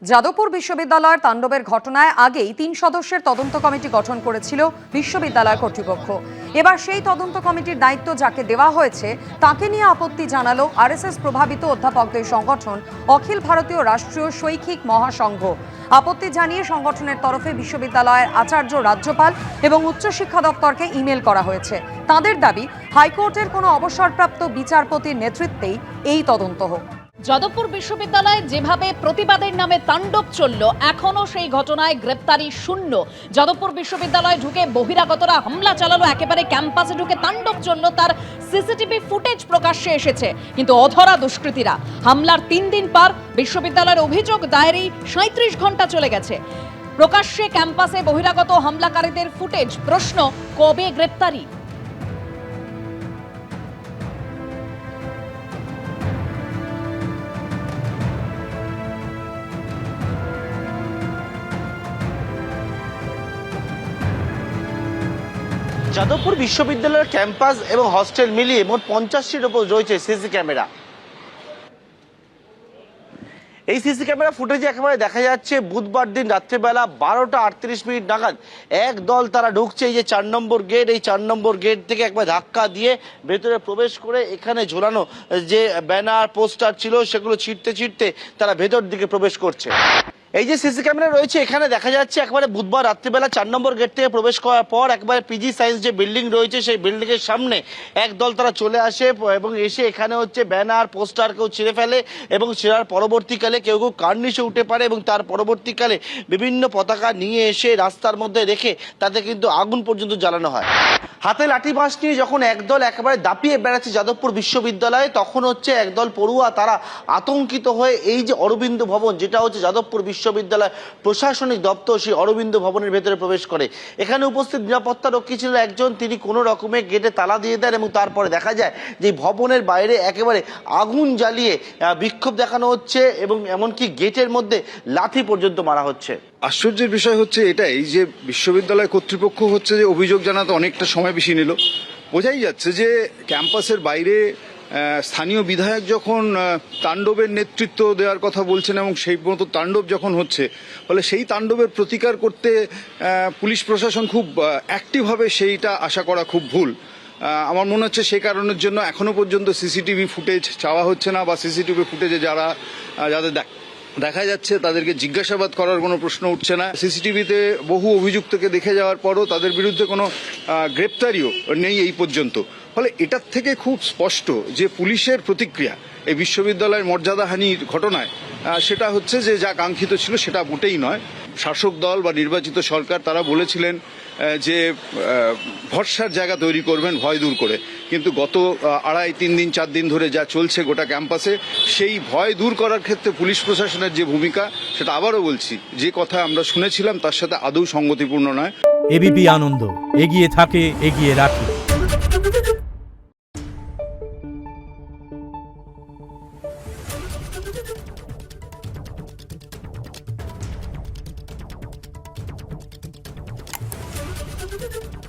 যাদবপুর বিশ্ববিদ্যালয়ের তাণ্ডবের ঘটনায় আগেই ৩ সদস্যের তদন্ত কমিটি গঠন করেছিল বিশ্ববিদ্যালয় কর্তৃপক্ষ। এবার সেই তদন্ত কমিটির দায়িত্ব যাকে দেওয়া হয়েছে তাকে নিয়ে আপত্তি জানালো আরএসএস প্রভাবিত অধ্যাপকদের সংগঠন অখিল ভারতীয় রাষ্ট্রীয় শৈক্ষিক মহাসংঘ। আপত্তি জানিয়ে সংগঠনের তরফে বিশ্ববিদ্যালয়ের আচার্য, রাজ্যপাল এবং উচ্চশিক্ষা দপ্তরকে ইমেল করা হয়েছে। তাদের দাবি, হাইকোর্টের কোনো অবসরপ্রাপ্ত বিচারপতির নেতৃত্বেই এই তদন্ত হোক। যাদবপুর বিশ্ববিদ্যালয়ে যেভাবে প্রতিবাদের নামে তাণ্ডব চলল, এখনো সেই ঘটনায় গ্রেপ্তারি শূন্য। যাদবপুর বিশ্ববিদ্যালয়ে ঢুকে বহিরাগতরা হামলা চালালো, একেবারে ক্যাম্পাসে ঢুকে তাণ্ডব চলল, তার সিসিটিভি ফুটেজ প্রকাশ্যে এসেছে। কিন্তু অধরা দুষ্কৃতীরা হামলার 3 দিন পর বিশ্ববিদ্যালয়ের অভিযোগ দায়েরেই 37 ঘন্টা চলে গেছে। প্রকাশ্যে ক্যাম্পাসে বহিরাগত হামলাকারীদের ফুটেজ। প্রশ্ন, কবে গ্রেপ্তারি? যাদবপুর বিশ্ববিদ্যালয়ের ক্যাম্পাস এবং হস্টেল মিলিয়ে মোট 50টির উপর রয়েছে সিসি ক্যামেরা। এই সিসি ক্যামেরা ফুটেজে একেবারে দেখা যাচ্ছে বুধবার দিন রাত্রেবেলা 12টা 38 মিনিট নাগাদ এক দল তারা ঢুকছে এই যে 4 নম্বর গেট, এই 4 নম্বর গেট থেকে একবার ধাক্কা দিয়ে ভেতরে প্রবেশ করে এখানে ঝোলানো যে ব্যানার পোস্টার ছিল সেগুলো ছিঁড়তে তারা ভেতর দিকে প্রবেশ করছে। এই যে সিসি ক্যামেরা রয়েছে এখানে দেখা যাচ্ছে একবারে বুধবার রাত্রিবেলা 4 নম্বর গেট থেকে প্রবেশ করার পর একবারে পিজি সায়েন্স যে বিল্ডিং রয়েছে সেই বিল্ডিং এর সামনে একদল তারা চলে আসে এবং এসে এখানে হচ্ছে ব্যানার পোস্টার কেউ ছিঁড়ে ফেলে এবং ছেঁড়ার পরবর্তীকালে কেউ কার্নিশে উঠে পারে এবং তার পরবর্তীকালে বিভিন্ন পতাকা নিয়ে এসে রাস্তার মধ্যে রেখে তাতে কিন্তু আগুন পর্যন্ত জ্বালানো হয়। হাতে লাঠি বাঁশ নিয়ে যখন একদল একেবারে দাপিয়ে বেড়াচ্ছে যাদবপুর বিশ্ববিদ্যালয়ে, তখন হচ্ছে একদল পড়ুয়া তারা আতঙ্কিত হয়ে এই যে অরবিন্দ ভবন, যেটা হচ্ছে যাদবপুর বিশ্ববিদ্যালয় প্রশাসনিক দপ্তর, সেই অরবিন্দ ভবনের ভেতরে প্রবেশ করে। এখানে উপস্থিত নিরাপত্তা রক্ষী ছিল একজন, তিনি কোনো রকমে গেটে তালা দিয়ে দেন এবং তারপরে দেখা যায় যে ভবনের বাইরে একেবারে আগুন জ্বালিয়ে বিক্ষোভ দেখানো হচ্ছে এবং এমনকি গেটের মধ্যে লাঠি পর্যন্ত মারা হচ্ছে। আশ্চর্যের বিষয় হচ্ছে এটাই যে বিশ্ববিদ্যালয় কর্তৃপক্ষ হচ্ছে যে অভিযোগ জানাতে অনেকটা সময় বেশি নিল। বোঝাই যাচ্ছে যে ক্যাম্পাসের বাইরে স্থানীয় বিধায়ক যখন তাণ্ডবের নেতৃত্ব দেওয়ার কথা বলছেন এবং সেই মতো তাণ্ডব যখন হচ্ছে, ফলে সেই তাণ্ডবের প্রতিকার করতে পুলিশ প্রশাসন খুব অ্যাক্টিভ হবে, সেইটা আশা করা খুব ভুল। আমার মনে হচ্ছে সেই কারণের জন্য এখনো পর্যন্ত সিসিটিভি ফুটেজ চাওয়া হচ্ছে না, বা সিসিটিভি ফুটেজে যাদের দেখা যাচ্ছে তাদেরকে জিজ্ঞাসাবাদ করার কোনো প্রশ্ন উঠছে না। সিসিটিভিতে বহু অভিযুক্তকে দেখে যাওয়ার পরও তাদের বিরুদ্ধে কোনো গ্রেপ্তারিও নেই এই পর্যন্ত। ফলে এটার থেকে খুব স্পষ্ট যে পুলিশের প্রতিক্রিয়া এই বিশ্ববিদ্যালয়ের মর্যাদাহানির ঘটনায় সেটা হচ্ছে যে যা কাঙ্ক্ষিত ছিল সেটা মোটেই নয়। শাসক দল বা নির্বাচিত সরকার তারা বলেছিলেন যে ভরসার জায়গা তৈরি করবেন ভয় দূর করে, কিন্তু গত 2.5-3 দিন 4 দিন ধরে যা চলছে গোটা ক্যাম্পাসে, সেই ভয় দূর করার ক্ষেত্রে পুলিশ প্রশাসনের যে ভূমিকা, সেটা আবারও বলছি যে কথা আমরা শুনেছিলাম তার সাথে আদৌ সঙ্গতিপূর্ণ নয়। এবিপি আনন্দ, এগিয়ে থাকে, এগিয়ে রাখে। Thank you.